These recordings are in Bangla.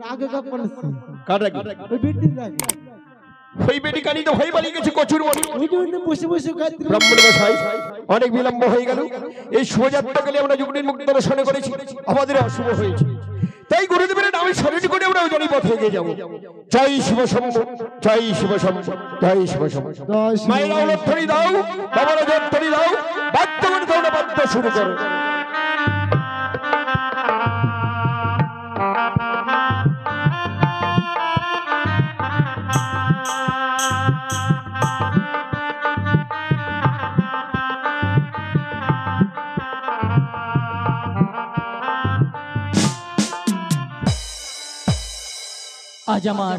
রাগে কখন কার রাগে? ওই বেটির রাগে। ওই বেটি কানি তো হয়ে বাড়ি গেছে কচুর মনি। ওই জন্য বসে বসে খাচ্ছি। ব্রাহ্মণ মশাই অনেক বিলম্ব হয়ে গেল। এই শোভাযাত্রাকালে আমরা যুগনির মুক্ত দর্শন করেছি, আমাদের অশুভ হয়েছে। তাই গুরুদেবের নামে স্মরণ করে আমরা ওই পথে এগিয়ে যাবো। জয় শিব শম্ভ, জয় শিব শম্ভ, জয় শিব শম্ভ। মায়েরা উলধ্বনি দাও, বাবারা জয়ধ্বনি দাও, বাদ্যগণ তোমরা বাদ্য শুরু করো। আজ আমার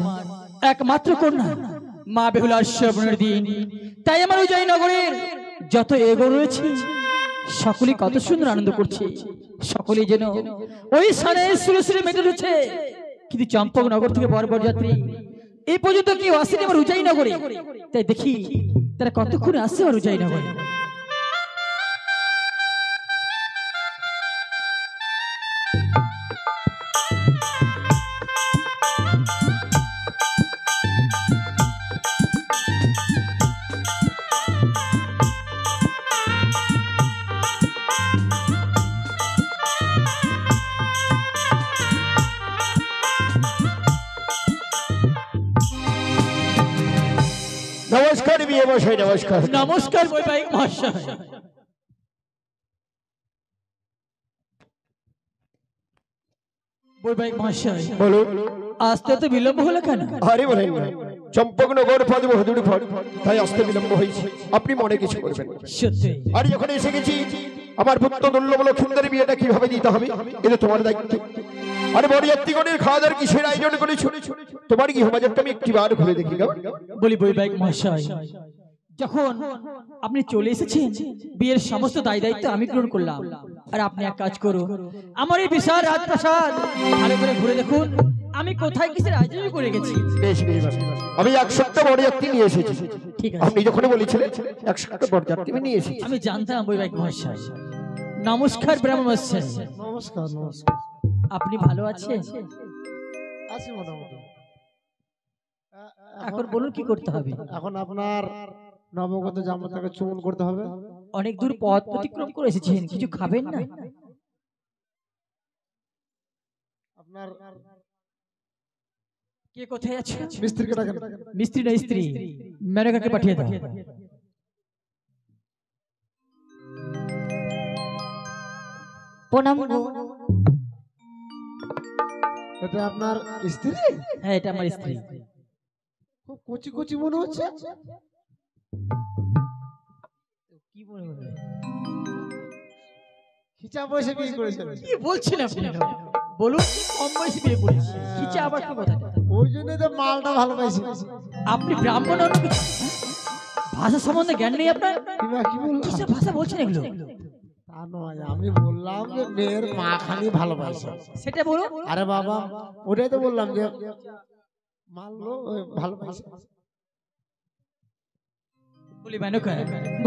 একমাত্র কন্যা মা বেহুলার শ্রবণের দিন, তাই আমার উজাই নগরের যত এগো রয়েছে সকলে কত সুন্দর আনন্দ করছে। সকলে যেন ওই স্থানে সুরে সুরে মেতে উঠেছে। কিন্তু চম্পকনগর থেকে বরযাত্রী এই পর্যন্ত কেউ আসেনি আমার উজাই নগরে। তাই দেখি তারা কতক্ষণে আসছে আমার উজাই নগরে। নমস্কার বিয়ে মশাই, নমস্কার। নমস্কার বৈবাহিক মহাশয়। বৈবাহিক মহাশয় বলুন। আসতে তো বিলম্ব হলো কেন? আরে বলেন না, চম্পকনগর পদে বহুদূর ফল, তাই আসতে বিলম্ব হয়েছে। আপনি মনে কিছু করবেন না। সত্যি আর যখন এসে গেছি, আমার পুত্র দুর্লভ লক্ষিন্দরের বিয়েটা কিভাবে দিতে হবে এটা তোমার দায়িত্ব। আর বরযাত্রীগণের খাওয়া দাওয়ার কিসের আয়োজন করেছো? তোমার কি গৃহবাজারটা আমি একটি বার ঘুরে দেখি গো। বলি বৈবাহিক মহাশয়, যখন আপনি চলে এসেছেন বিয়ের সমস্ত দায় দায়িত্ব আমি গ্রহণ করলাম। আর আপনি এক কাজ করুন, আমার এই বিশাল রাজপ্রাসাদ ভালো করে ঘুরে দেখুন আমি কোথায় কিসের আয়োজন করে গেছি। বেশ বেশ, আমি 100টা বরযাত্রী নিয়ে এসেছি। ঠিক আছে, আপনি যখন বলেছিলেন 100টা বরযাত্রী আমি নিয়ে এসেছি। আমি জানতাম বৈবাহিক মহাশয়। নমস্কার ব্রাহ্মণ মহাশয়। নমস্কার নমস্কার। আপনি ভালো আছেন? আছি মোটামুটি। এখন বলুন কি করতে হবে? এখন আপনার নবগত জামাতাকে চুমন করতে হবে। অনেক দূর পথ অতিক্রম করে এসেছেন, কিছু খাবেন না? আপনার কে কোথায় আছে? মিস্ত্রিকে ডাকেন। মিস্ত্রি না স্ত্রী, মেনকাকে পাঠিয়ে দাও। প্রণাম গো। এটা আপনার স্ত্রী? হ্যাঁ, এটা আমার স্ত্রী। খুব কচি কচি মনে হচ্ছে। কি মনে হবে? খিচা বয়সে বিয়ে করেছেন? কি বলছেন আপনি? বলুন, কম বয়সে বিয়ে করেছি। কিচা আবার কি কথা? ওই জন্যই তো মালটা ভালো পাইছি। আপনি ব্রাহ্মণ অন্য কিছু ভাষা সম্বন্ধে জ্ঞান নেই আপনার? কি বললাম? কিসব ভাষা বলছেন এগুলো? তা নয়, আমি বললাম যে মেয়ের মা খালি ভালো পাইছে। সেটা বলুন। আরে বাবা, ওটাই তো বললাম যে মানলো ভালো পাইছে। বলি মেনকা,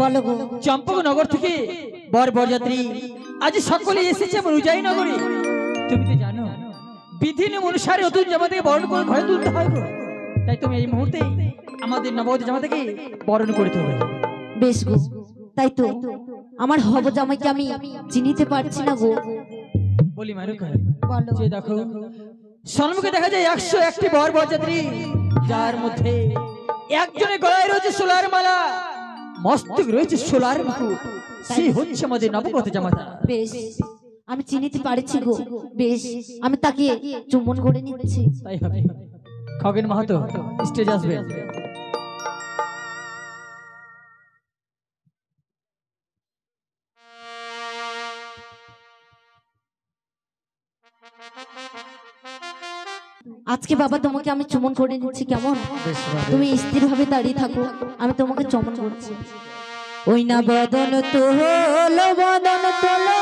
বলো গো। চম্পকনগর থেকে বরযাত্রী আজ সকলে এসেছে আমার উজাই নগরে। তুমি তো জানো বিধি নিয়ম অনুসারে নতুন জামাতাকে বরণ করে ঘরে তুলতে হয় গো। তাই তুমি এই মুহূর্তে আমাদের নবগত জামাতাকে বরণ করতে হবে। বেশ গো, তাই তো আমার হব জামাইকে আমি চিনিতে পারছি না গো। বলি মেনকা, বলো। যে দেখো সম্মুখে দেখা যায় 101টি বরযাত্রী, যার মধ্যে একজনের গলায় রয়েছে সোলার মালা, মস্তক রয়েছে সোলার মুকুট। সে হচ্ছে আমাদের নবগত জামাতা। বেশ, আমি চিনিতে পারছি গো। বেশ, আমি তাকে চুম্বন করে নিচ্ছি। তাই হবে। খগেন মাহাতো স্টেজ আসবে। আজকে বাবা তোমাকে আমি চুম্বন করে নিচ্ছি, কেমন? তুমি স্থির ভাবে দাঁড়িয়ে থাকো, আমি তোমাকে চুম্বন করছি। ওই না বদন তো হলো, বদন তোলো,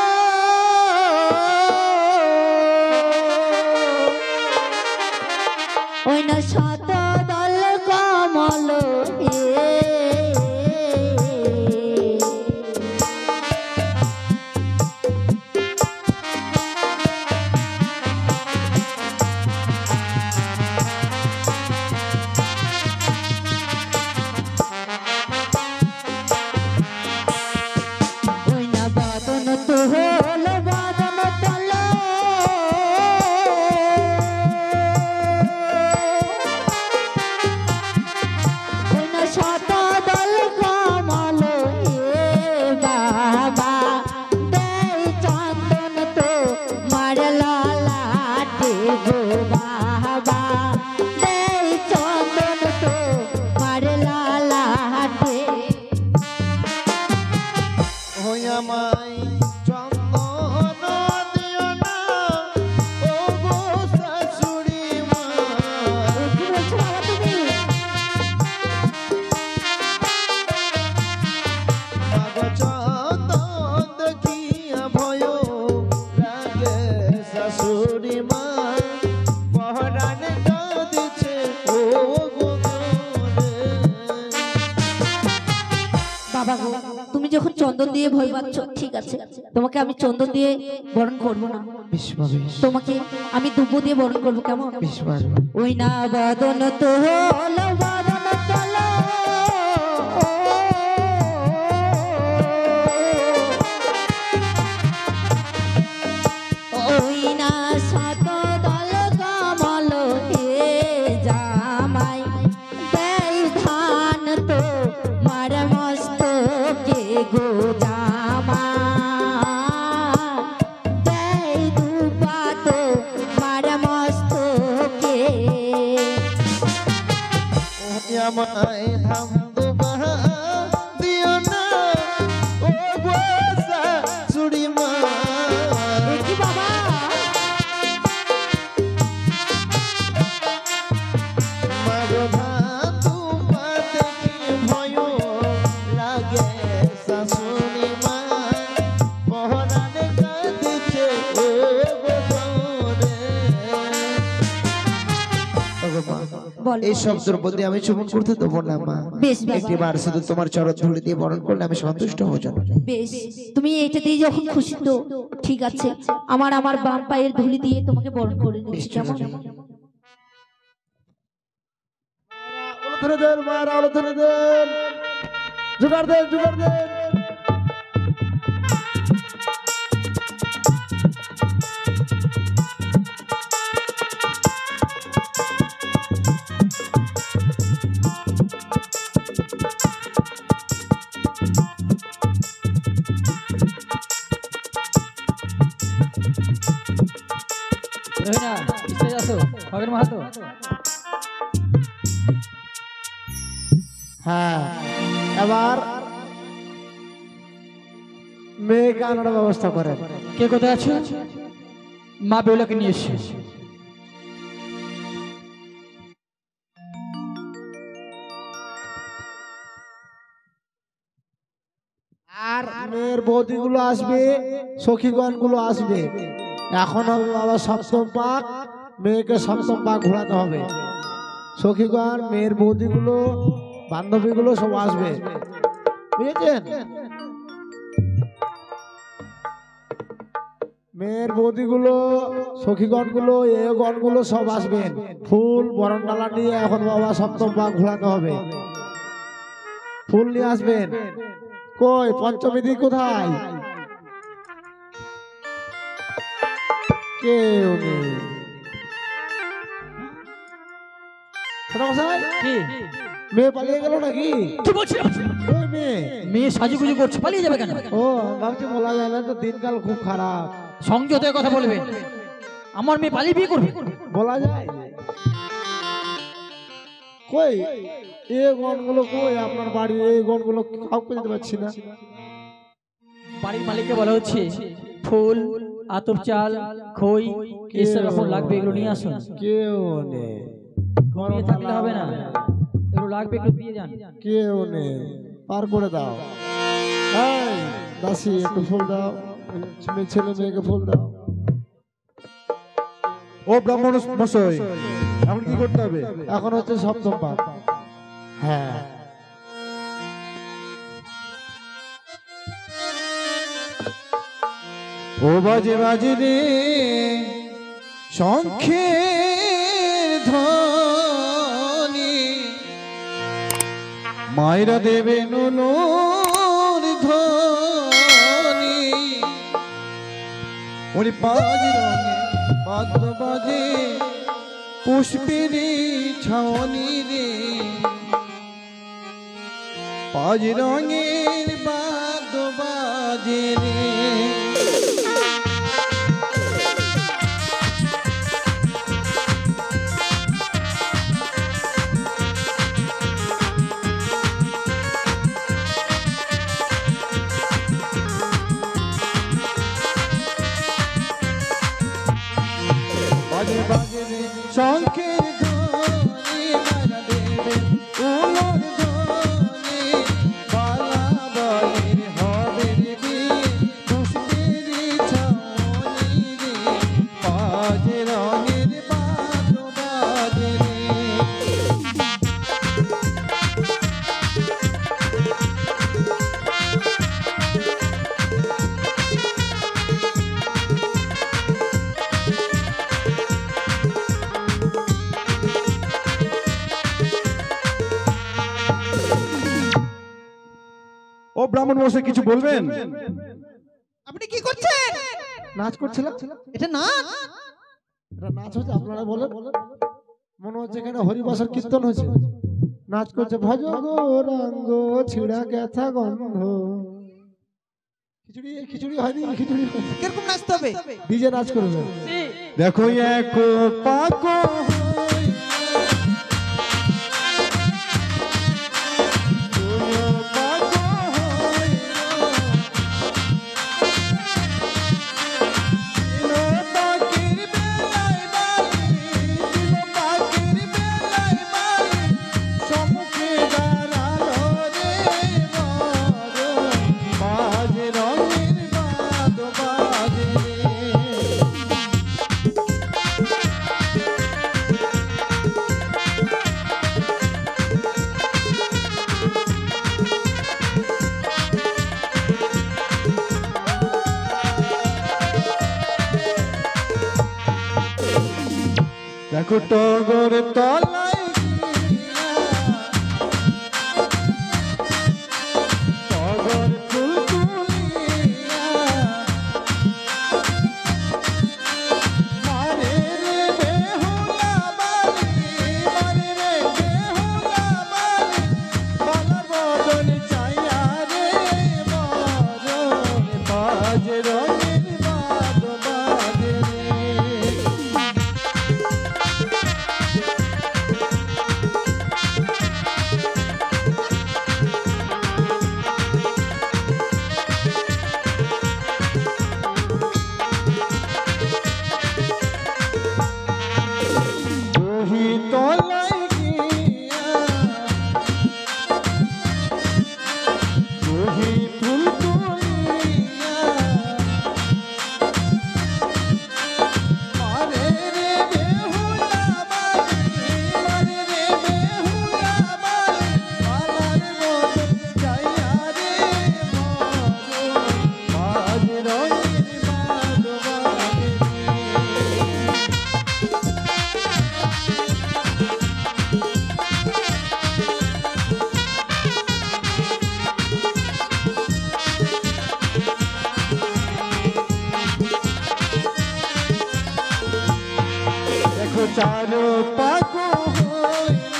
ওই না শত দল কমল বাবা দেই চন্দন তো মারলা লাটে ওই আমায় চন্দন দিও না ও গো শাশুড়ি মা কি বলছো বাবা তুমি মাগো চন্দন দেখিয়া ভয় লাগে শাশুড়ি মা পহরানে কাঁদিছে ও গো বাবা গো তুমি যখন চন্দন দিয়ে ভয় পাচ্ছ ঠিক আছে তোমাকে আমি চন্দন দিয়ে বরণ করবো না তোমাকে আমি দুব্বো দিয়ে বরণ করবো কেমন ওই না বদন তো হলো বদন তোলো ওই না শত দল কমল দিয়ে জামাই দেই ধান তো মার মস্তকে গো জামা দেই দুপা তো মার মস্তকে আমায় ধাম দুবা দিও না ও গো শাশুড়ি মা কি বাবা মাগো ধাম দুবা দেখি ভয় লাগে শাশুড়ি মা পহরানে কাঁদিছে ও গো বল এই শব্দের মধ্যে আমি চুমন করতে দেবো না মা বেশ বাবা একটিবার শুধু তোমার চরণ ধুলি দিয়ে বরণ করলে আমি সন্তুষ্ট হয়ে যাবো বেশ তুমি এটা দিয়ে যখন খুশি তো ঠিক আছে আমার বাম পায়ের ধুলি দিয়ে তোমাকে বরণ করে নিচ্ছি কেমন ধরে দেন মায়ের আলো ধরে দেন জোগাড় দেন জোগাড় দেন রহিনা স্টেজ আসো খগেন মাহাতো হ্যাঁ এবার মেয়েকে আনার ব্যবস্থা করেন কে কোথায় আছো মা বেহুলাকে নিয়ে এসে আর মেয়ের বৌদিগুলো আসবে সখীগণ গুলো আসবে এখন হবে বাবা সপ্তম পাক মেয়েকে সপ্তম পাক ঘোরাতে হবে সখীগণ মেয়ের বৌদিগুলো বান্ধবীগুলো সব আসবে বুঝেছেন মেয়ের বৌদিগুলো সখীগণ গুলো এ গণ গুলো সব আসবেন ফুল বরণডালা নিয়ে এখন বাবা সপ্তম পাক ঘোরাতে হবে ফুল নিয়ে আসবেন কই পঞ্চমীদি কোথায় কেউ নেই কি মেয়ে পালিয়ে গেল নাকি কি বলছিস ওই মেয়ে মেয়ে সাজুগুজু করছে পালিয়ে যাবে কেন ও ভাবছি বলা যায় না তো দিনকাল খুব খারাপ সংযত কথা বলবে আমার মেয়ে পালিয়ে বিয়ে করবে বলা যায় কই এই গণগুলো কই আপনার বাড়ি এই গণগুলো কাউকে দিতে পারছি না বাড়ির মালিককে বলা হচ্ছে ফুল আতপ চাল খই এসব এখন লাগবে এগুলো নিয়ে আসুন কেউ নেই ঘুমিয়ে থাকলে হবে না এগুলো লাগবে একটু দিয়ে যান কেউ নেই পার করে দাও এই দাসী একটু ফুল দাও ছেলে মেয়েকে ফুল দাও ও ব্রাহ্মণ মশাই এখন কি করতে হবে এখন হচ্ছে সপ্তম পাক হ্যাঁ ও বাজে বাজে রে শঙ্খের ধ্বনি মায়েরা দেবে নুনুর ধ্বনি ওরে পাঁচ রঙে বাদ্য বাজে পুষ্পেরি ছাউনি রে পাঁচ রঙের বাদ্য বাজে রে শঙ্খের ধ্বনি মারা দেবে উলর ধ্বনি বালা বলির হবে রে বিয়ে দুষ্টের ছাউনি রে বাজে রঙের বাদ্য বাজে রে ও ব্রাহ্মণ মশাই কিছু বলবেন? আপনি কি করছেন? নাচ করছিলাম। এটা নাচ? এটা নাচ হচ্ছে, আপনারা বলেন। মনে হচ্ছে এখানে হরিবাসর কীর্তন হয়েছে। নাচ করছে ভজ গৌরাঙ্গ ছিড়া গেথা গন্ধ। খিচুড়ি খিচুড়ি হয়নি, খিচুড়ি কিরকম নাচতে হবে? ডিজে নাচ করবে। দেখো এক পাকো দেখো টগর তলায় টগর ফুল তুলিয়া মারে রে বেহুলা বালি মারে রে বেহুলা বালি বালার বদন চাইয়া রে মরণ বাজ রঙের বাদ বাজে রে ওহি তলায় গিয়া ওহি ফুল তুলিয়া মারে রে বেহুলা বালি মারে রে বেহুলা বালি বালার মতন যাইয়া রে মরণ বাজ রঙের বাদ বাজে দেখো চারো পাকো হইল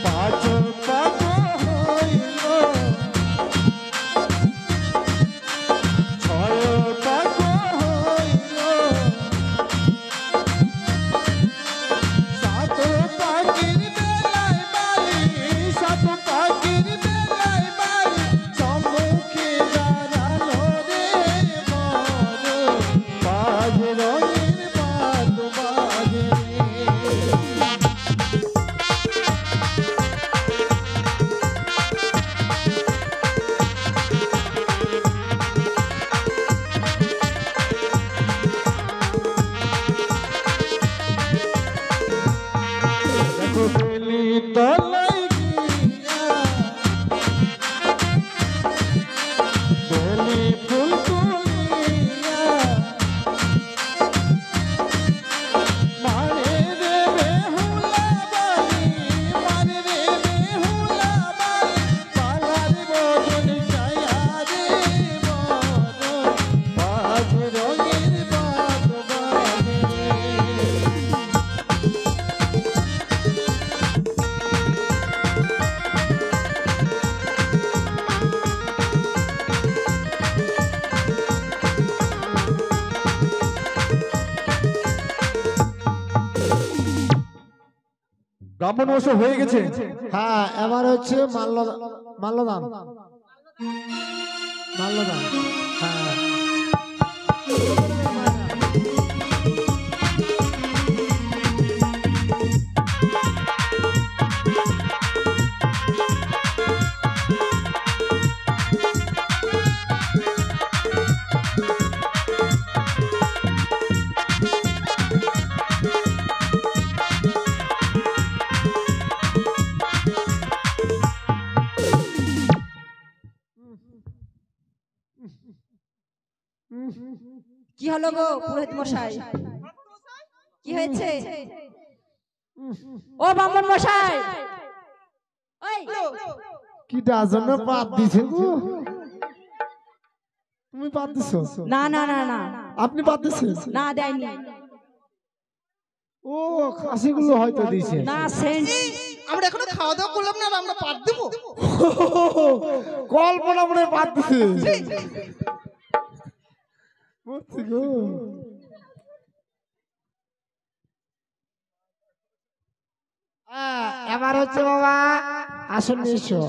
পাঁচ পাকো হইল ছয় পাকো হইল সাত পাখির বেলায় বালি সাত পাখির বেলায় বালি সম্মুখে দাঁড়ালো রে মরণ বাজ রঙের বাদ বাজে দেখো বেলি তলায় গিয়া বেলি ফুল তুলিয়া মারে রে বেহুলা বালি মারে রে বেহুলা বালি বালার বদন চাইয়া রে মরণ বাজ রঙের বাদ বাজে ব্রাহ্মণ মশাই হয়ে গেছে। হ্যাঁ, এবার হচ্ছে মাল্যদান। মাল্যদান, হ্যাঁ। কি হলো গো পুরোহিত মশাই, কি হয়েছে? ও ব্রাহ্মণ মশাই, ওই কিটা জন্য পাত দিছে গো? তুমি পাত দিছো? না না না না আপনি পাত দিছেন? না দেয়নি, ও খাসিগুলো হয়তো দিছে। না সেন্ট। আমরা এখনো খাওয়া দাওয়া করলাম না আর আমরা পাত দেবো? কল্পনা মনে হয় পাত দিছে। মরছি গো। এবার হচ্ছে বাবা আসন নিয়ে এসো।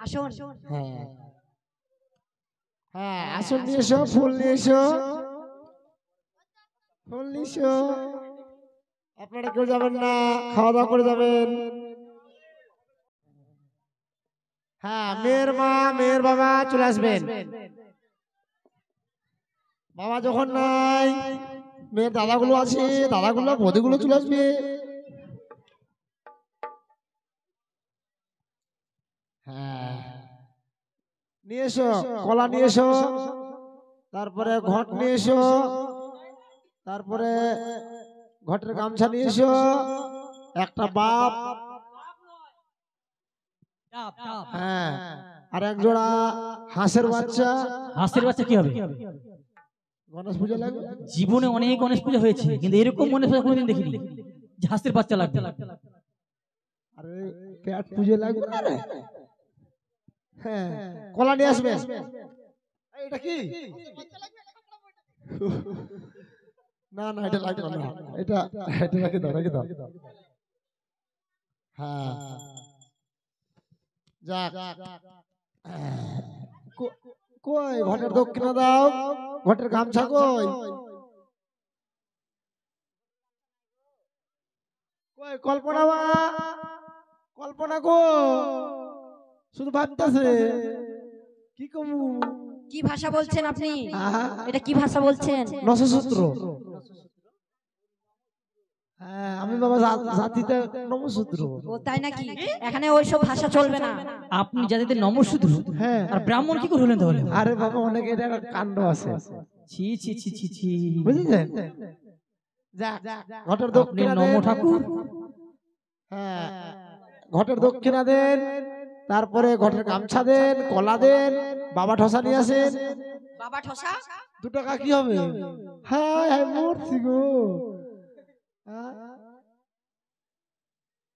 আসুন। হ্যাঁ হ্যাঁ, আসন নিয়ে এসো, ফুল নিয়ে এসো, ফুল নিয়ে এসো। আপনারা কেউ যাবেন না, খাওয়া দাওয়া করে যাবেন। হ্যাঁ, মেয়ের মা মেয়ের বাবা চলে আসবেন। বাবা যখন নাই, মেয়ের দাদাগুলো আছে, দাদাগুলো বৌদিগুলো চলে আসবে। হ্যাঁ, নিয়ে এসো, কলা নিয়ে এসো, তারপরে ঘট নিয়ে এসো, তারপরে ঘটের গামছা নিয়ে এসো, একটা বাপ, হ্যাঁ, আর এক জোড়া হাঁসের বাচ্চা। হাঁসের বাচ্চা কি হবে? গণেশ পূজা লাগবে। জীবনে অনেক গণেশ পূজা হয়েছে, কিন্তু এরকম গণেশ পূজা কোনোদিন দেখিনি যে হাঁসের বাচ্চা লাগবে। আরে পেট পুজো লাগবে না রে? হ্যাঁ, কলা নিয়ে আসবে। এটা কি? না না, এটা লাগবে না, এটা এটা রেখে দাও, রেখে দাও। হ্যাঁ, যাক। কই ঘটের দক্ষিণা দাও, ঘটের গামছা কই? কই কল্পনা মা, কল্পনা গো, শুধু ভাবতেছে কি কমু। কি ভাষা বলছেন আপনি? আহা, এটা কি ভাষা বলছেন? নবসূত্র। হ্যাঁ, আমি বাবা জাতিতে নবসূত্র। ও তাই নাকি? এখানে ওইসব ভাষা চলবে না। আপনি জাতিতে নমঃশূদ্র, হ্যাঁ, আর ব্রাহ্মণ কি করে হলেন তাহলে? আরে বাবা অনেক এটা একটা কাণ্ড আছে, ছি ছি ছি ছি ছি, বুঝলেন? যাক, ঘটের আপনি দক্ষিণা নম দেন। ঠাকুর। হ্যাঁ, ঘটের দক্ষিণা দেন, তারপরে ঘটের গামছা দেন, কলা দেন, বাবা ঠসা নিয়ে আসেন। বাবা ঠসা 2 টাকা কি হবে? হ্যাঁ হ্যাঁ, মরছি গো।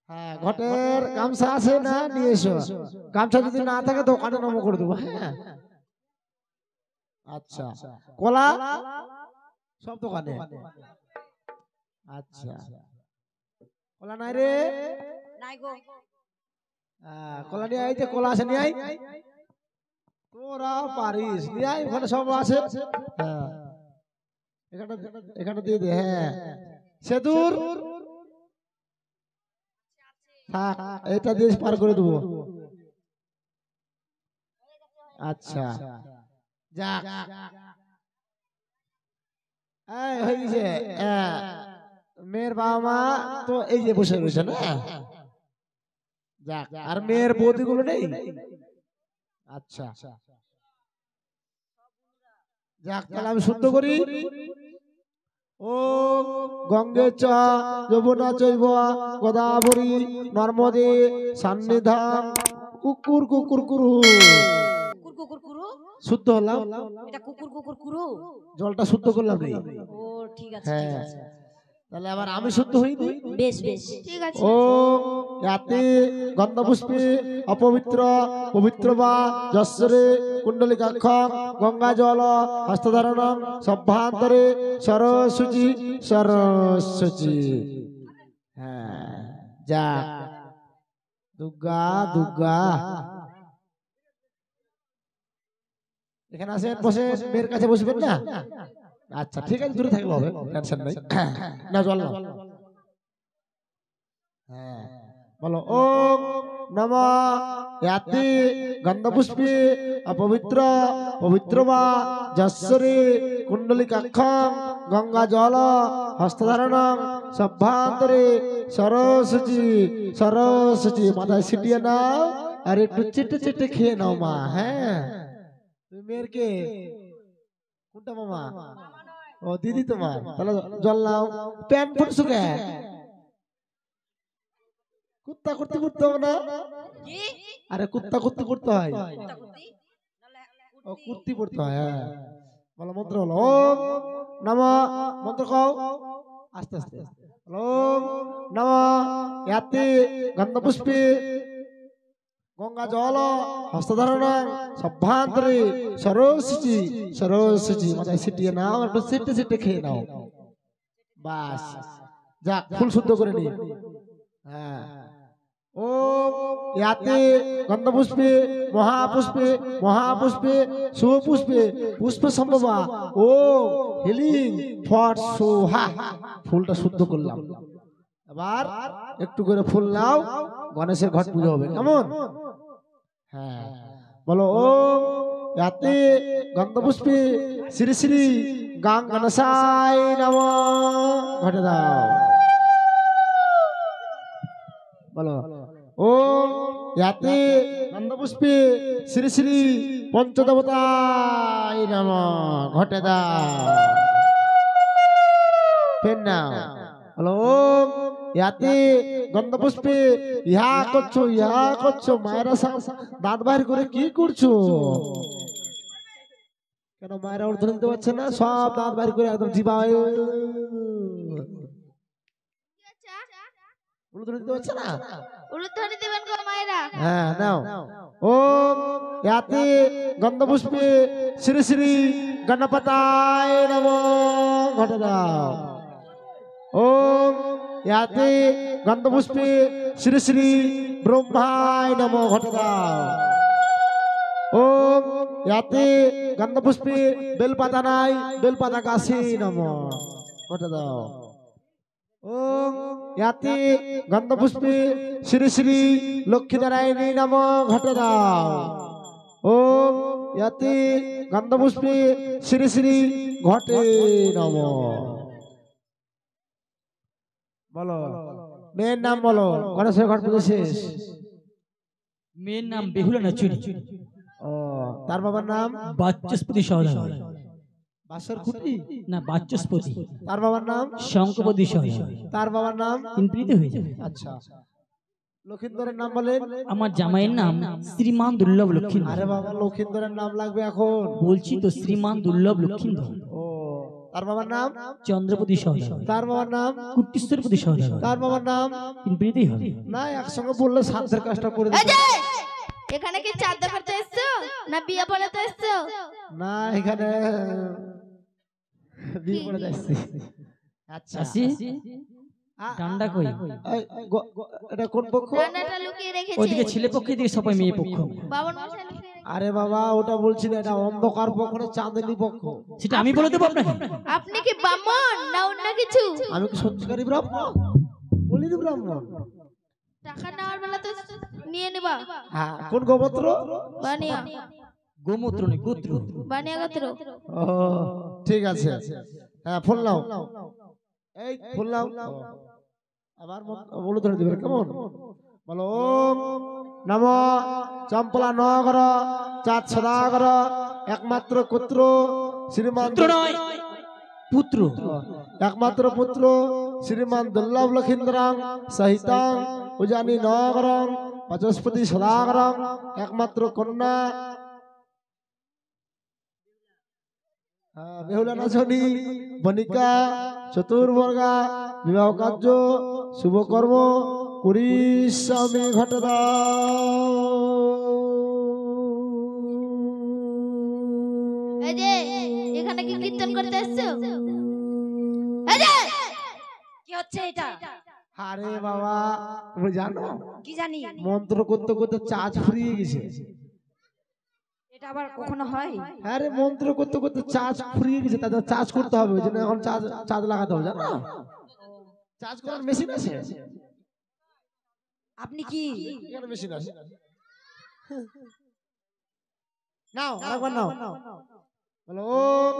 হ্যাঁ, ঘটের গামছা আছে না, নিয়ে এসো। গামছা যদি না থাকে দোকানে নম করে দেবো। হ্যাঁ, আচ্ছা, কলা সব দোকানে। আচ্ছা, কলা নাই রে? নাই গো। কলা নিয়ে আই, যে কলা আছে নিয়ে আই। তোরা পারিস, নিয়ে আই, ওখানে সব আছে। হ্যাঁ, এখানে এখানে দিয়ে দে। হ্যাঁ, সেদুর থাক, এটা দিয়ে পার করে দেবো। আচ্ছা, যাক, এই হয়ে গেছে। মেয়ের বাবা মা তো এই যে বসে রয়েছে না। যাক, আর মেয়ের বৌদি গুলো নেই। আচ্ছা, যাক, তাহলে আমি শুদ্ধ করি। ও গঙ্গে চ যমুনা চৈব গোদাবরী নর্মদে সন্নিধান কুকুর কুকুর কুরু। কুকুর কুকুর কুরু? শুদ্ধ হলাম? এটা কুকুর কুকুর কুরু? জলটা শুদ্ধ করলাম রে। ও ঠিক আছে, ঠিক হ্যাঁ, আছে। তাহলে আবার আমি শুদ্ধ হইনি। বেশ বেশ ঠিক আছে। ও ইয়াতে গন্ধপুষ্পে অপবিত্র পবিত্র বা যশ্বরে কুণ্ডলিকাক্ষ গঙ্গা জল হস্তধারণম সভ্যান্তরে সরস্বতী সরস্বতী। হ্যাঁ, যা দুর্গা দুর্গা। এখানে আসেন, বসে মেয়ের কাছে বসবেন না? আচ্ছা ঠিক আছে, দূরে থাকলে হবে, টেনশন নাই। না জল না। হ্যাঁ, বলো ওম নমঃ ইয়াতি গন্ধপুষ্পে অপবিত্র পবিত্র বা যশ্বরে কুণ্ডলিকাক্ষং গঙ্গা জল হস্তধারণম সভ্যান্তরে সরস্বতী সরস্বতী। মাথায় ছিটিয়ে নাও আর একটু চেটে চেটে খেয়ে নাও মা। হ্যাঁ, তুমি মেয়ের কে? কোনটা মামা? ও দিদি তোমার, তাহলে জল নাও। প্যান্ট পরছো কে? কুত্তা করতে করতে হবে না? আরে কুত্তা করতে করতে হয়, ও কুর্তি পড়তে হয়। হ্যাঁ বলো মন্ত্র, বলো ওম নমঃ, মন্ত্র কও আস্তে আস্তে। ওম নমঃ ইয়াতি গন্ধপুষ্পে গঙ্গা জল হস্তধারণ সভ্যান্তরে সরস্বতী সরস্বতী, মাথায় ছিটিয়ে নাও, একটু ছিটে ছিটে খেয়ে নাও। বাস যাক, ফুল শুদ্ধ করে নি। হ্যাঁ ওম ইয়াতে গন্ধপুষ্পে মহাপুষ্পে মহাপুষ্পে সুপুষ্পে পুষ্প সম্ভবা ও হিলিং ফর সোহা। ফুলটা শুদ্ধ করলাম। এবার একটু করে ফুল নাও, গণেশের ঘট পুজো হবে, কেমন? হ্যাঁ বলো ওম ইয়াতে গন্ধপুষ্পে শ্রী শ্রী গাং গণেশায় নমঃ, ঘটে দাও। বলো ওম ইয়াতে গন্ধপুষ্পে শ্রী শ্রী পঞ্চদেবতায় নমঃ, ঘটে দাও। ফের নাও। বলো ওম ইয়াতে গন্ধপুষ্পে ইহা করছো মায়েরা দাঁত বাহির করে কি করছো? কেন মায়েরা অর্থ নিতে পারছে না? সব দাঁত বাহির করে একদম জিবা উলুধ্বনি দিতে পারছে না? উলুধ্বনি দেবেন গো মায়েরা। হ্যাঁ নাও। ওম ইয়াতে গন্ধপুষ্পে শ্রী শ্রী গণপতায় নমঃ, ঘটে দাও। ওম ইয়াতে গন্ধপুষ্পে শ্রী শ্রী ব্রহ্মায় নমঃ, ঘটে দাও। ওম ইয়াতে গন্ধপুষ্পে বেলপাতা নাই, বেলপাতা গাছে নমঃ, ঘটে দাও। ওম ইয়াতে গন্ধপুষ্পে শ্রী শ্রী লক্ষ্মীনারায়ণী নমঃ, ঘটে দাও। ওম ইয়াতে গন্ধপুষ্পে শ্রী শ্রী ঘটে নমঃ। বলো মেয়ের নাম বলো, গণেশের ঘট পুজো শেষ। মেয়ের নাম বেহুলা নাচুরি, ও তার বাবার নাম বাচস্পতি সহদাগর। বাসর খুঁটি না, বাচস্পতি। তার বাবার নাম শঙ্কপতি সহদাগর। তার বাবার নাম তিন প্রীত হয়ে যাবে। আচ্ছা লক্ষিন্দরের নাম বলেন। আমার জামাইয়ের নাম শ্রীমান দুর্লভ লক্ষিন্দর। আরে বাবা লক্ষিন্দরের নাম লাগবে এখন। বলছি তো, শ্রীমান দুর্লভ লক্ষিন্দর। ও তার বাবার নাম চন্দ্রপতি সহদাগর। তার বাবার নাম কুট্টিশ্বরপতি সহদাগর। তার বাবার নাম তিন প্রীতই হবে। না একসঙ্গে বললে সাধ্যের কাজটা করে এই দিতে। যে, এখানে কি চাঁদা করতে এসছো না বিয়ে পড়াতে এসছো? না এখানে বিয়ে করে যাচ্ছি। আচ্ছা আসি ডান্ডা কই? এটা কোন পক্ষ? রান্নাটা লুকিয়ে রেখেছে। ওদিকে ছেলে পক্ষ, এদিকে সবাই মেয়ে পক্ষ। বাবন মশাই লুকিয়ে রেখেছে। আরে বাবা ওটা বলছি না, এটা অন্ধকার পক্ষ না চাঁদনি পক্ষ। সেটা আমি বলে দেবো আপনাকে। আপনি কি ব্রাহ্মণ না অন্য কিছু? আমি কি সত্যিকারী ব্রাহ্মণ? বলি রে ব্রাহ্মণ। টাকা নেওয়ার বেলা তো নিয়ে নেবা। হ্যাঁ কোন গোত্র? বানিয়া গোমূত্র নেই, গোত্র। বানিয়া গোত্র। ও ঠিক আছে। হ্যাঁ ফুল নাও, এই ফুল নাও। আবার বলে ধরে দিবে, কেমন? বলো ওম নমঃ চম্পলা নগর চাঁদ সদাগর একমাত্র পুত্র শ্রীমান পুত্র নয়, পুত্র। একমাত্র পুত্র শ্রীমান দুর্লভ লক্ষিন্দরাং সহিতাং উজানি নগরং বাচস্পতি সদাগরং একমাত্র কন্যা বেহুলা নাচনী বনিকা চতুর্বর্গা বিবাহ কার্য শুভ কর্ম কুরিস্বামী ঘটে দাও। এই যে, এখানে কি কীর্তন করতে এসছো? এই যে, কি হচ্ছে এটা? আরে বাবা তুমি জানো কি জানি, মন্ত্র করতে করতে চাঁদ ফুরিয়ে গেছে। এটা আবার কখনো হয়? আরে মন্ত্র করতে করতে চার্জ ফুরিয়ে গেছে, তাদের চার্জ করতে হবে, ওই জন্য এখন চার্জ লাগাতে হবে, জানো? চার্জ করার মেশিন আছে। আপনি কি এখানে মেশিন আছে। নাও আরেকবার নাও। বলো ওম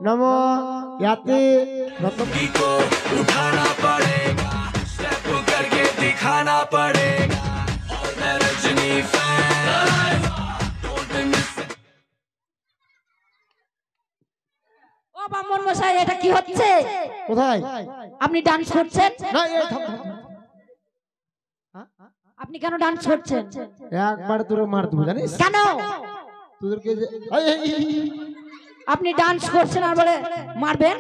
নমঃ ইয়াতে रत्ती को उठाना पड़ेगा, स्टेप करके दिखाना पड़ेगा, और मैं Rajni fan, don't miss it। ও ব্রাহ্মণ মশাই এটা কি হচ্ছে? কোথায়? আপনি ডান্স করছেন? না এই থাম, থাম, থাম। আপনি কেন ডান্স করছেন? একবার তোরে মার দেবো জানিস? কেন? তোদেরকে যে এই। আপনি ডান্স করছেন আর বলে মারবেন?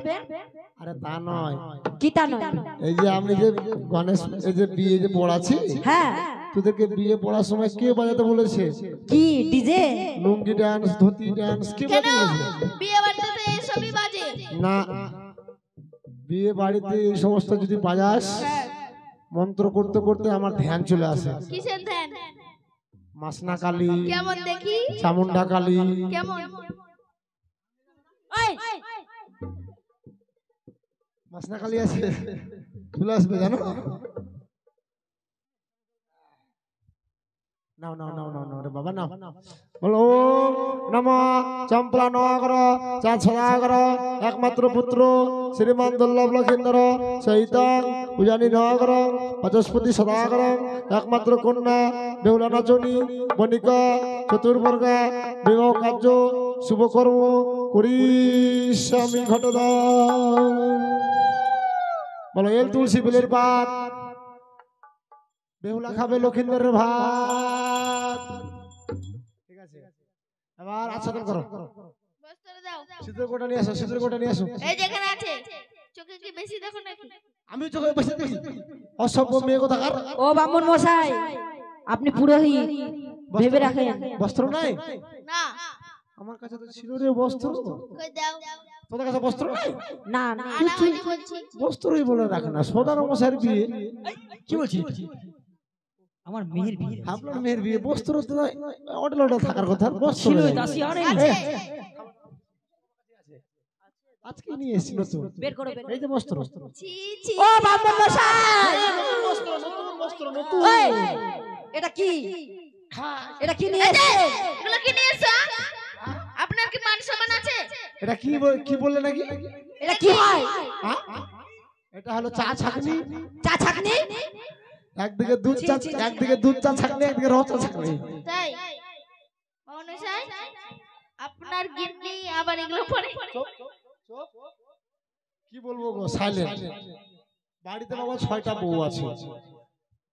আরে তা নয়, কি তা নয়? এই যে আমি যে গণেশ এই যে বিয়ে যে পড়াচ্ছি, হ্যাঁ। তোদেরকে বিয়ে পড়ার সময় কে বাজাতে বলেছে? কি ডিজে? লুঙ্গি ডান্স, ধুতি ডান্স কে কেন বাজাতে বলেছে? বিয়ে বাড়িতে তো এইসবই বাজে। না, বিয়ে বাড়িতে এই সমস্ত যদি বাজাস, মন্ত্র করতে করতে আমার ধ্যান চলে আসে। কিসের ধ্যান? মাসনা কালী, কেমন দেখি? চামুন্ডা কালী, কেমন? ওই মাসনা কালী আছে, চলে আসবে জানো? নাও নাও নাও নাও নাও রে বাবা নাও। বলো ওম নমঃ চম্পলা নগর চাঁদ সদাগর একমাত্র পুত্র শ্রীমান দুর্লভ লক্ষিন্দর সহিতাং উজানি নগর বাচস্পতি সদাগর একমাত্র কন্যা বেহুলা নাচনী বণিকা চতুর্বর্গা বিবাহ কার্য শুভকর্ম করিষ্যামি ঘটদা। বলো এল তুলসী বেলের পাত, বেহুলা খাবে লক্ষিন্দরের ভাত। ঠিক আছে, এবার আচ্ছাদন করো। বস্ত্র দাও। সিঁদুর কোটা নিয়ে আসো, সিঁদুর কোটা নিয়ে আসো। এই যেখানে আছে। চোখে কি বেশি দেখো নাকি? আমি চোখে বসে দেখি অসভ্য মেয়ে কোথাকার। ও ব্রাহ্মণ মশাই, আপনি পুরোহিত, ভেবে রাখেন। বস্ত্র নাই? না। আমার কাছে তো ছিল রে বস্ত্র। কই দাও। তোদের কাছে বস্ত্র নাই? না না, আনা হয়নি বলছি। বস্ত্রই বলে রাখে না। সদার মশাইয়ের বিয়ে, কি বলছিস? আমার মেয়ের বিয়ে আপনার মেয়ের বিয়ে, বস্ত্র তো নাই। হোটেল হোটেল থাকার কথা, বস্ত্র ছিল, নাই। দাসী আনে আছে। আজকে নিয়ে এসেছিল তো। বের করো বের করো। এই যে বস্ত্র, ছি ছি। ও ব্রাহ্মণ মশাই, বস্ত্র নতুন, বস্ত্র নতুন। ওই, এটা কি? এটা কি নিয়ে এসেছেন? এগুলো কি নিয়ে এসো? আপনার কি মান সম্মান আছে? এটা কি বললে নাকি? এটা কি হয়? হ্যাঁ? এটা হলো চা ছাকনি। চা ছাকনি? একদিকে দুধ চা, একদিকে দুধ চা ছাকনি, একদিকে রস চা ছাকনি। তাই অনুসাই আপনার গিন্নি আবার এগুলো পরে? কি বলবো গো, সাইলেন্ট। বাড়িতে বাবা 6টা বউ আছে।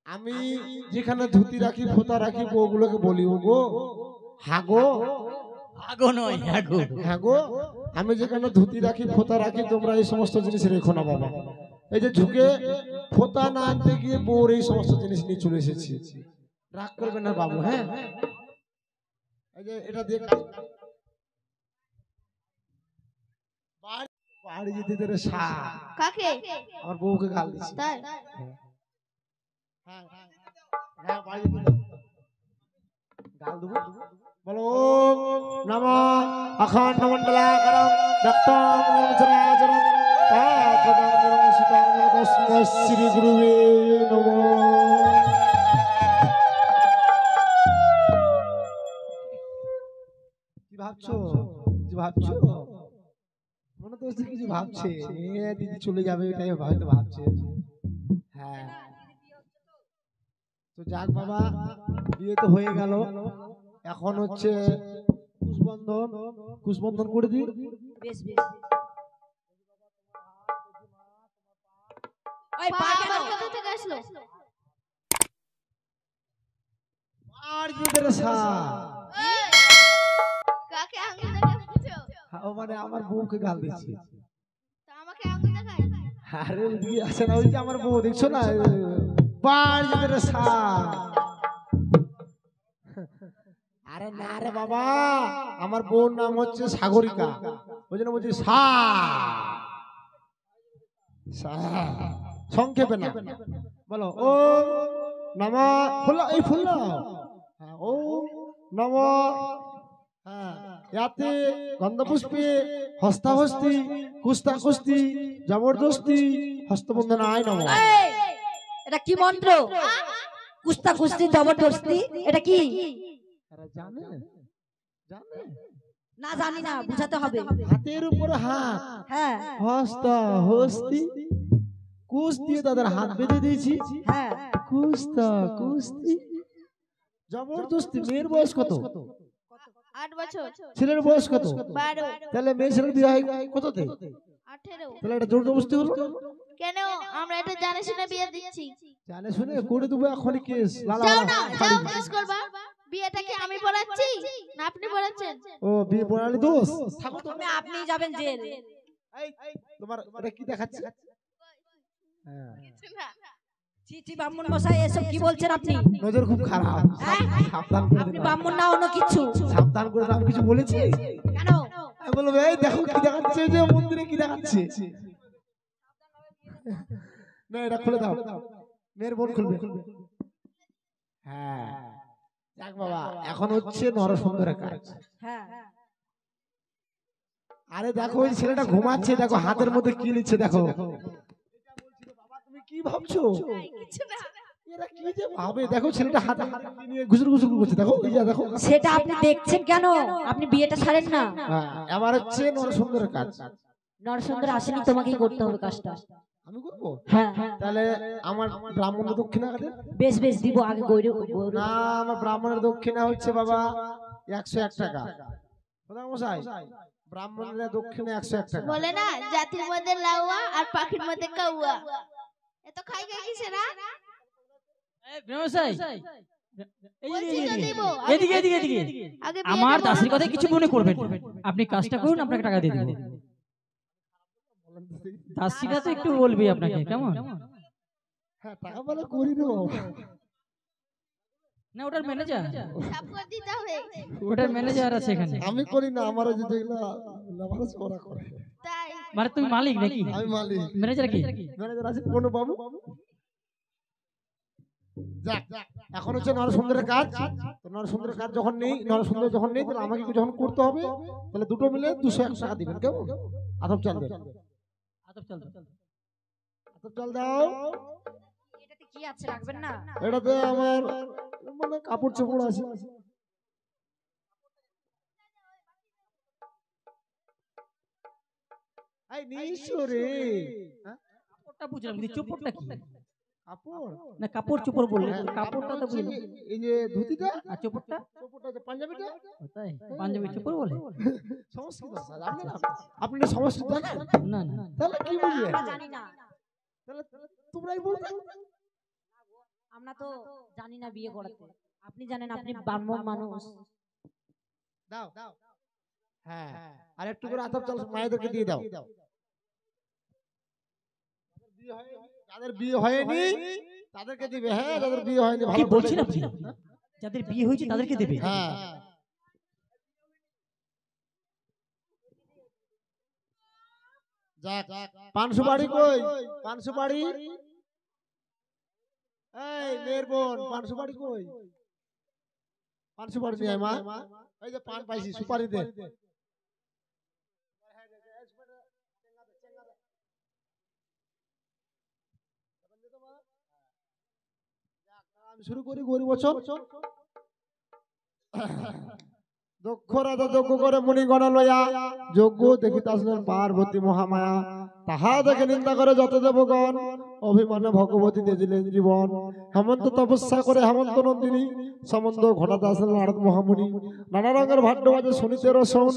আমি যেখানে ধুতি রাখি, ফোঁতা রাখি, বউগুলোকে বলি ও গো হাগো, আগো নয় আগো। হ্যাঁ গো, আমি যেখানে ধুতি রাখি, ফোঁতা রাখি, তোমরা এই সমস্ত জিনিস রেখো না বাবা। এই যে ঝুঁকে ফোঁতা না আনতে গিয়ে বউর এই সমস্ত জিনিস নিয়ে চলে এসেছি। রাগ করবে না বাবু। হ্যাঁ, এই যে এটা দিয়ে বাড়ি যেতে দেরে কাকে? আমার বউকে গাল দিচ্ছি। তাই হ্যাঁ, হ্যাঁ, বাড়ি যেতে দাও। গাল দেবো। বলো ওম নমঃ অখণ্ড মণ্ডলাকারং রক্তং চরাচরং তাপদং নিরংসিতং তস্मै শ্রী গুরুবে নমঃ। কি ভাবছো? কিছু ভাবছো? মনে তো হচ্ছে কিছু ভাবছে। মেয়ে দিদি চলে যাবে, এটাই হয়তো ভাবছে। হ্যাঁ, তো যাক বাবা, বিয়ে তো হয়ে গেল। এখন হচ্ছে কুশবন্ধন। কুশবন্ধন করে দিই। বেশ বেশ। ওই পা কেন? আবার কোথা থেকে আসলো? আর দিদের সা কাকে আঙ্গুল দেখাচ্ছো? ও মানে আমার বউকে গাল দিচ্ছি। তা আমাকে আঙ্গুল দেখায়? আরে ওইদিকে আসে না, ওই যে আমার বউ দেখছো না, পাড় দিদের সা। আরে না রে বাবা, আমার বউর নাম হচ্ছে সাগরিকা, ওই জন্য বলছি সা। সংক্ষেপে না, বলো ও নমঃ ফুল, এই ফুল ও নমঃ। হ্যাঁ, ইয়াতে গন্ধপুষ্পে হস্তাহস্তি কুস্তা কুস্তি জবরদস্তি হস্তবন্ধন আয় নমঃ। এই, এটা কি মন্ত্র? কুস্তা কুস্তি জবরদস্তি, এটা কি? জানে জানে না জানি না, বুঝাতে হবে। হাতের উপর হাত, হ্যাঁ হস্তা হস্তি কুস দিয়ে তাদের হাত বেঁধে দিয়েছি। হ্যাঁ, কুস্তা কুস্তি জবরদস্তি। মেয়ের বয়স কত? 8 বছর। ছেলের বয়স কত? 12। তাহলে মেয়ে ছেলের বিয়ে হয় কততে? 18। তাহলে এটা জোর জবরদস্তি হলো। কেন আমরা এটা জানে শুনে বিয়ে দিচ্ছি? জানে শুনে করে দেবো এখনই কেস। লালা যাও না, যাও কেস করবা। বিয়েটা কি আমি পড়াচ্ছি না আপনি পড়াচ্ছেন? ও বিয়ে পড়ালি দোষ। তুমি আপনি যাবেন জেল। তোমার এটা কি দেখাচ্ছে? হ্যাঁ ছি ছি ব্রাহ্মণ মশাই এসব কি বলছেন আপনি? নজর খুব খারাপ। সাবধান করে আপনি দিলাম। ব্রাহ্মণ না অন্য কিছু? সাবধান করে দাও। আমি কিছু বলেছি? কেন? আমি বলবো এই দেখো কি দেখাচ্ছে, যে মন্দিরে কি দেখাচ্ছে। না এটা খুলে দাও, মেয়ের বোন খুলবে। হ্যাঁ দেখ বাবা, এখন হচ্ছে নরসুন্দরের কাজ। হ্যাঁ আরে দেখো ওই ছেলেটা ঘুমাচ্ছে, দেখো হাতের মধ্যে কি নিচ্ছে দেখো। বাবা তুমি কি ভাবছো? কিছু না। এরা কি যে ভাবে, দেখো ছেলেটা হাতে হাতে কি নিয়ে ঘুষুর ঘুষুর করছে, দেখো এই যে দেখো। সেটা আপনি দেখছেন কেন? আপনি বিয়েটা ছাড়েন না। হ্যাঁ এবার হচ্ছে নরসুন্দরের কাজ। নরসুন্দর আসেনি, তোমাকেই করতে হবে কাজটা। আমি করবো? হ্যাঁ তাহলে আমার ব্রাহ্মণের দক্ষিণা কাদের? বেশ বেশ দিব, আগে গৌরব। না আমার ব্রাহ্মণের দক্ষিণা হচ্ছে বাবা 101 টাকা। প্রধান মশাই ব্রাহ্মণের দক্ষিণা 101 টাকা। বলে না জাতির মধ্যে লাউয়া আর পাখির মধ্যে কাউয়া। এত খাই খাই কিসেরা? মশাই বলছি তো দিব। এদিকে এদিকে এদিকে। আগে আমার বিয়েটা দাসির বড় কথা কিছু মনে করবেন না। আপনি কাজটা করুন, আপনাকে টাকা দিয়ে দেব। দাসিটা তো একটু বলবি আপনাকে, কেমন? হ্যাঁ টাকা বলে করি দেবো। না ওটার ম্যানেজার, হিসাব করে দিতে হবে। ওটার ম্যানেজার আছে এখানে। আমি করি না, আমার যে যেগুলো লেভারেজ করা করে। তাই মানে তুমি মালিক নাকি? আমি মালিক। ম্যানেজার কি? ম্যানেজার আছে কোনো বাবু। যাক এখন হচ্ছে নরসুন্দরের কাজ। তো নরসুন্দরের কাজ যখন নেই, নরসুন্দর যখন নেই, তাহলে আমাকে যখন করতে হবে, তাহলে দুটো মিলে 201 টাকা দিবেন, কেমন? আতপ চাল দেন। আতপ চল। আতপ চাল দাও। এটাতে কি আছে রাখবেন না? এটাতে আমার মানে কাপড় চোপড় আছে। এই নিশো রে। কাপড়টা বুঝলাম, কিন্তু চোপড়টা কি? কাপড় না কাপড় চোপড় বললে, কাপড়টা তো বুঝলাম। এই যে ধুতিটা, আর চোপড়টা? চোপড়টা যে পাঞ্জাবিটা, তাই পাঞ্জাবি চোপড় বলে? সংস্কৃত ভাষা জানেন না? আপনি না সংস্কৃত জানেন? না না তাহলে কি বুঝলেন? আমরা জানি না। তাহলে তোমরাই বলতে। আমরা তো জানি না বিয়ে করাতে। আপনি জানেন, আপনি ব্রাহ্মণ মানুষ। দাও হ্যাঁ আর একটু করে আতপ চাল মায়েদেরকে দিয়ে দাও। যাদের বিয়ে হয়নি তাদেরকে দিবে। হ্যাঁ যাদের বিয়ে হয়নি কি ভালো বলছেন আপনি? যাদের বিয়ে হয়েছে তাদেরকে দেবে? হ্যাঁ যাক 500 বাড়ি কই? 500 বাড়ি। এই মেয়ের বোন 500 বাড়ি কই? 500 বাড়ি নিয়ে আয় মা। এই যে পান পাইছি, সুপারি দে। আমি শুরু করি গরিব বচন। দক্ষ রাজা যজ্ঞ করে মুনিগণ লয়া, যজ্ঞ দেখিতে আসলেন পার্বতী মহামায়া। তাহা দেখে নিন্দা করে যত দেবগণ, অভিমানে ভগবতী দিলেন জীবন। হেমন্ত তপস্যা করে হেমন্ত নন্দিনী, সম্বন্ধ ঘটাতে আসলেন নারদ মহামুনি। নানা রঙের ভাণ্ড বাজে শুনিতে রসন,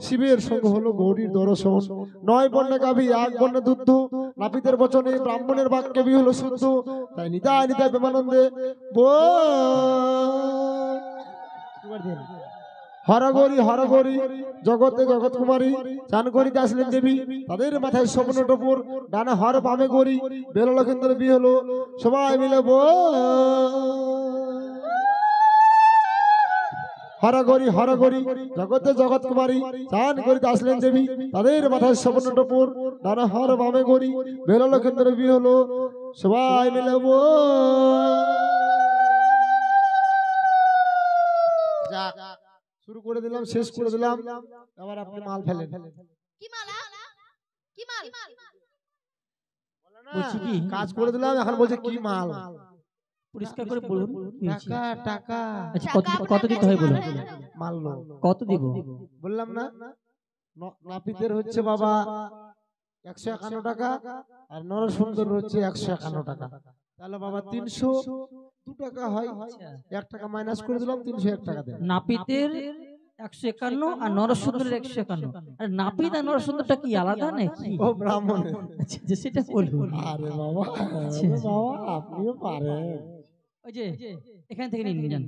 শিবের সঙ্গ হলো গৌরীর দর্শন। 9 বর্ণে গাভী 1 বর্ণে দুধ, নাপিতের বচনে ব্রাহ্মণের বাক্যে বি হলো শুদ্ধ। তাই নিতাই নিতাই প্রেমানন্দে হরগৌরী হরগৌরী জগতে জগৎ কুমারী, চান করিতে আসলেন দেবী। তাদের মাথায় স্বপ্ন টপুর, ডানা হর বামে গৌরী। বেল লক্ষেন্দ্র বি হলো সবাই মিলে হরগৌরী হরগৌরী জগতে জগৎ কুমারী, চান করিতে আসলেন দেবী। তাদের মাথায় স্বপ্ন টপুর, ডানা হর বামে গৌরী। বেল লক্ষেন্দ্র বি হলো সবাই মিলে যাক শুরু করে দিলাম, শেষ করে দিলাম। এবার আপনি মাল ফেলেন। কি মাল? কি মাল? বলছি কি? কাজ করে দিলাম, এখন বলছে কি মাল। পরিষ্কার করে বলুন। টাকা টাকা আচ্ছা কত দিতে হয় বলুন? মারলো কত দিব? বললাম না, নাপিতের হচ্ছে বাবা 151 টাকা, আর নরসুন্দর হচ্ছে 151 টাকা। তাহলে বাবা 302 টাকা হয়। 1 টাকা মাইনাস করে দিলাম, 301 টাকা দেন। নাপিতের 151 আর নরসুন্দরের 151। আর নাপিত আর নরসুন্দরটা কি আলাদা নাকি? ও ব্রাহ্মণ। আচ্ছা যে সেটা বলুন। আরে বাবা, আরে বাবা, আপনিও পারেন। ওই যে এখান থেকে নিয়ে যান।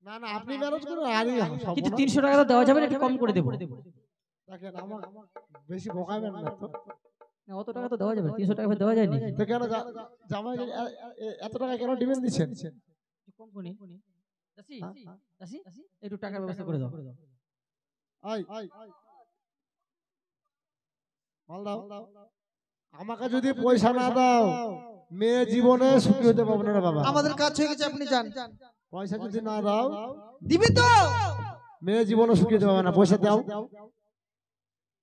না না, আপনি ম্যানেজ করুন। আরে কিন্তু 300 টাকা তো দেওয়া যাবে না, একটু কম করে দেবো। দেখেন আমার বেশি ভোগাবেন না তো। না অত টাকা তো দেওয়া যাবে, 300 টাকা দেওয়া যায় না। তো কেন জামাই এত টাকা কেন ডিমান্ড দিচ্ছেন? কম করে দাসি দাসি একটু টাকার ব্যবস্থা করে দাও। আই মাল দাও। আমাকে যদি পয়সা না দাও মেয়ে জীবনে সুখী হতে পারবে না বাবা। আমাদের কাজ হয়ে গেছে, আপনি যান। পয়সা যদি না দাও দিবি তো? মেয়ে জীবনে সুখী হতে পারবে না। পয়সা দাও।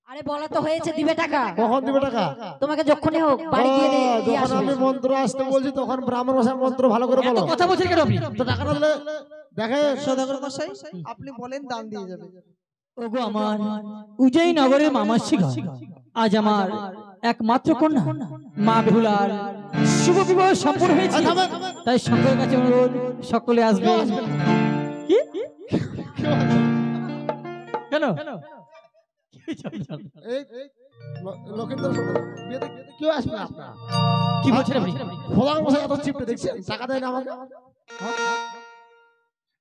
আরে বলা তো হয়েছে দিবে টাকা। কখন দিবে টাকা? তোমাকে যখনই হোক বাড়ি দিয়ে দিয়ে যখন আমি আসবে। মন্ত্র আসতে বলছি তখন ব্রাহ্মণ মশাই মন্ত্র ভালো করে এত বলো। কথা বলছেন কেন আপনি? তো টাকাটা দিলে দেখে সদাগর মশাই, আপনি বলেন দান দিয়ে যাবে। ওগো আমার উজয়ী নগরের মামাসি ঘর, আজ আমার একমাত্র কন্যা মা বেহুলার শুভ বিবাহ সম্পন্ন হয়েছে। তাই সকলের কাছে অনুরোধ, সকলে আসবে। কি কেন লক্ষিন্দর বিয়েতে কেউ আসবে না আপনার? কি বলছেন আপনি? ফলার মশাই এত চিপটে দেখছেন, টাকা দেয় না আমাকে।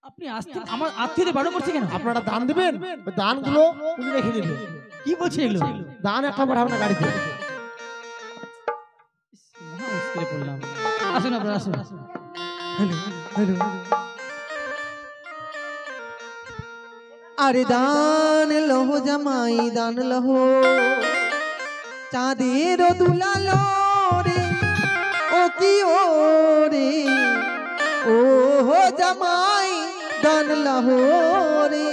আপনি আসতে আমার আত্মীয়দের বারণ করছে কেন? আপনারা দান দিবেন, ওই দানগুলো উনি রেখে দিবেন। কি বলছেন এগুলো? দান একটা পাঠাবেন না গাড়িতে। মহা মুশকিলে পড়লাম। আসুন আপনারা আসুন। আরে দান লহো জামাই দান লহো, চাঁদের দুলালো রে ও কি ও রে, ও হো জামাই দান লহো রে।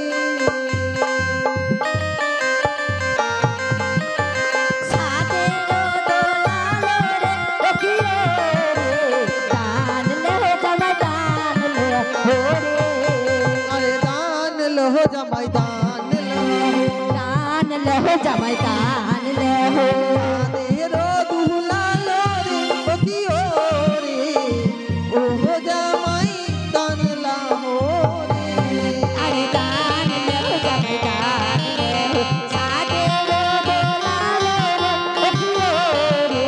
আরে দান লহো জামাই দান লহো, জামাই দান লহো, চাঁদের দুলালো রে ও কি ও রে, ও হো জামাই দান লহো রে। আরে দান লহো জামাই দান লহো, চাঁদের দোলালো রে ও কি ও রে,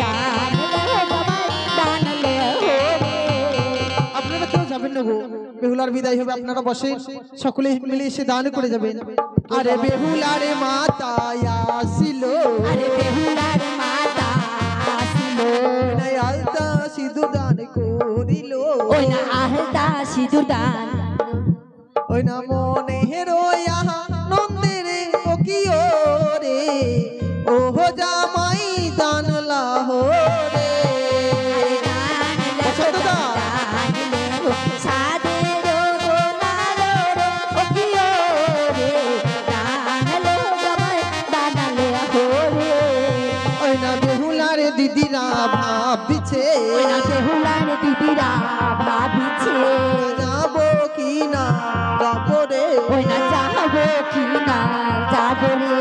দান লহো জামাই দান লহো রে। আপনারা কেউ যাবেন না গো, বেহুলার বিদায় হবে, আপনারা বসে সকলে মিলে এসে দান করে যাবেন। আরে বেহুলার মাতা আসিল, আরে বেহুলার মাতা আসিল, নাই আলতা সিধু দান করিল, ওই না আহতা সিঁদুর দান, ওই না মনে হেরোয়া নন্দের ও কি ও রে, ও হো জামাই দান লাহো রে। আরে দান পছন্দ লহো দান? দান লহো, সাদের দোলালো রে ও কি ও রে, দান লহো জামাই দান লহো রে। ওই না বেহুলার দিদিরা ভাবিছে, ওই না বেহুলার দিদিরা ভাবিছে, যাবো কি না যাবো রে, ওই না যাবো কি না যাবো রে।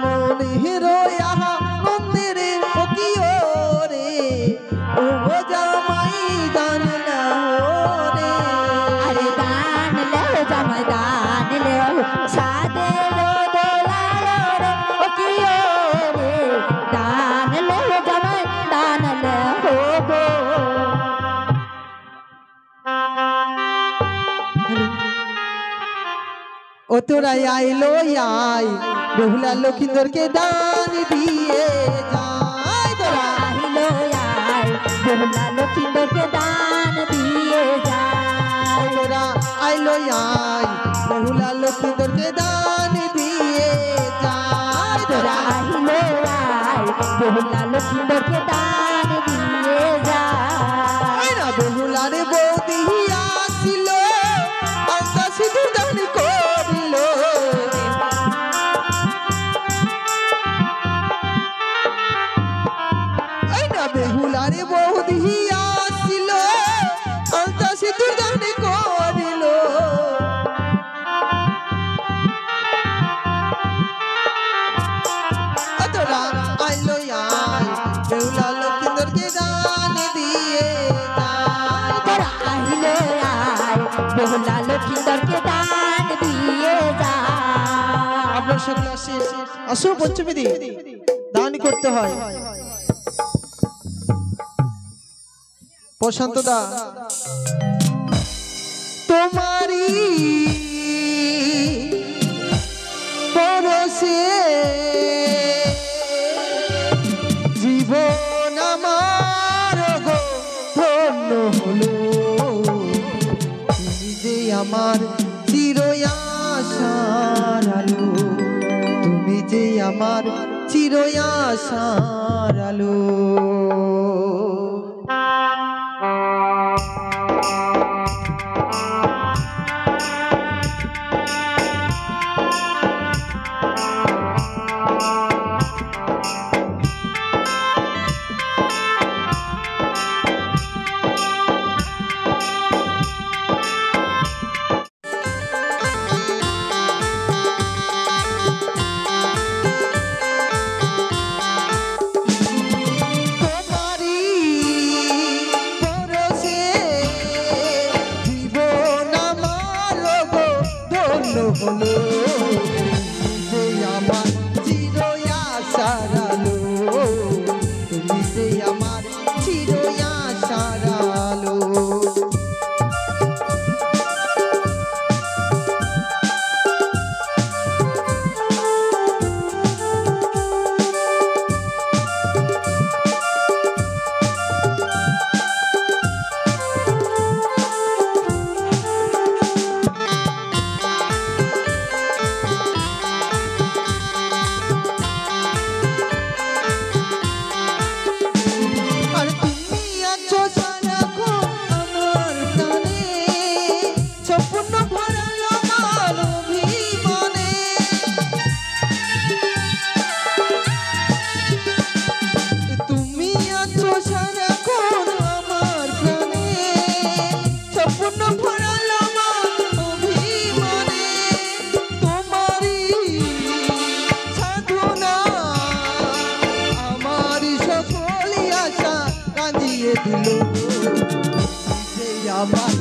মনে হেরোয়া নন্দের ও কি ও রে, ও হো জামাই দান লাহো রে। আরে দান লহো জামাই দান লহো, সাদের দোলালো রে ও কি ও রে, দান লহো জামাই দান লহো গো। ও তোরা আইলো আই, বেহুলা লক্ষিন্দরকে দান দিয়ে যায়। তোরা আহিলো আয়, বেহুলা লক্ষিন্দরকে দান দিয়ে যায়। তোরা আইলো আই, বেহুলা লক্ষিন্দরকে দান দিয়ে যায়। তোরা তোরা আহিলো আয়, বেহুলা লক্ষিন্দরকে দান দিয়ে যায়। না বেহুলার বৌদি আসিল, আলতা সিঁদুর দান করিল, এই না বেহুলার বৌদি আসিল, আলতা সিঁদুর দান করিল। তোরা আইলো আই, বেহুলা লক্ষিন্দরকে দান দিয়ে যায়। তোরা আহিলো আয়, বেহুলা লক্ষিন্দরকে দান দিয়ে সকলে আসে, আসো পঞ্চমী দিন দান করতে হয়। প্রশান্ত দা তোমারি পরশে জীবন আমার গো ধন্য হলো, তুমি যে আমার চির আশার আলো, তুমি যে আমার চির আশার আলো। হলো যে আমার চির আশার আলো, তুমি যে আমার চির আশার আলো। দিল যে আমার